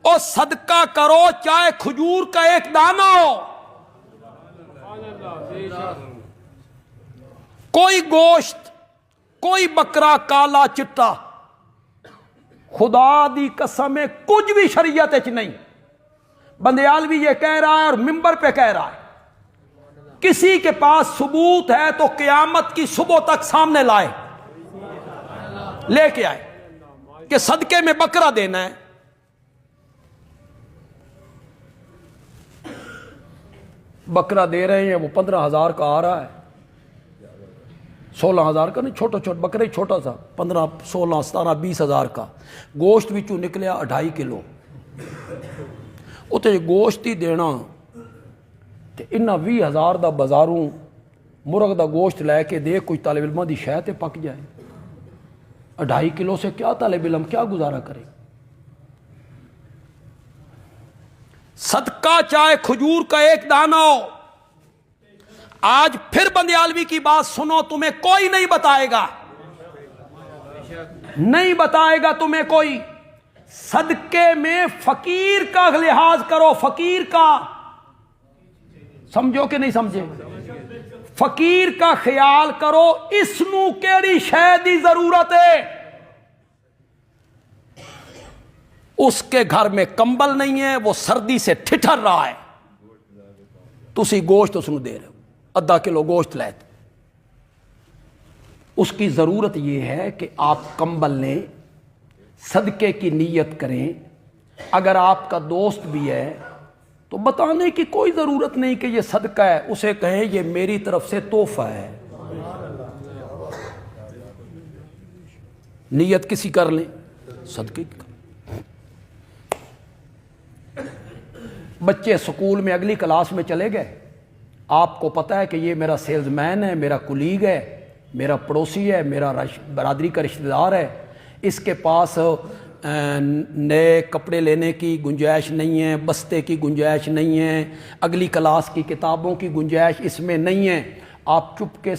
اور صدقہ کرو چاہے کھجور کا ایک دانہ ہو، کوئی گوشت، کوئی بکرا کالا چٹا، خدا دی قسم ہے کچھ بھی شریعت اچ نہیں۔ بندیالوی یہ کہہ رہا ہے اور ممبر پہ کہہ رہا ہے، کسی کے پاس ثبوت ہے تو قیامت کی صبح تک سامنے لائے، لے کے آئے کہ صدقے میں بکرا دینا ہے۔ بکرا دے رہے ہیں، وہ 15,000 کا آ رہا ہے، 16,000 کا نہیں، چھوٹا چھوٹا بکرا ہی چھوٹا سا، 15 16 17 20,000 کا گوشت بھی نکلیا 2.5 کلو۔ اتنے گوشت ہی دینا تے انہاں 20,000 دا بازاروں مرغ دا گوشت لے کے دے، کوئی طالب علمہ دی شے تے پک جائے۔ 2.5 کلو سے کیا طالب علم کیا گزارا کرے؟ صدقہ چاہے کھجور کا ایک دانہ ہو۔ آج پھر بندیالوی کی بات سنو، تمہیں کوئی نہیں بتائے گا، نہیں بتائے گا تمہیں کوئی۔ صدقے میں فقیر کا لحاظ کرو، فقیر کا، سمجھو کہ نہیں سمجھے؟ فقیر کا خیال کرو، اس نو کیڑی شے دی ضرورت ہے؟ اس کے گھر میں کمبل نہیں ہے، وہ سردی سے ٹھٹر رہا ہے، تسی گوشت اس نو دے رہے ہو، 1/2 کلو گوشت لیتے۔ اس کی ضرورت یہ ہے کہ آپ کمبل لیں، صدقے کی نیت کریں۔ اگر آپ کا دوست بھی ہے تو بتانے کی کوئی ضرورت نہیں کہ یہ صدقہ ہے، اسے کہیں یہ میری طرف سے تحفہ ہے، نیت کسی کر لیں صدقے کی۔ بچے سکول میں اگلی کلاس میں چلے گئے، آپ کو پتہ ہے کہ یہ میرا سیلز مین ہے، میرا کولیگ ہے، میرا پڑوسی ہے، میرا برادری کا رشتہ دار ہے، اس کے پاس نئے کپڑے لینے کی گنجائش نہیں ہے، بستے کی گنجائش نہیں ہے، اگلی کلاس کی کتابوں کی گنجائش اس میں نہیں ہے۔ آپ چپ کے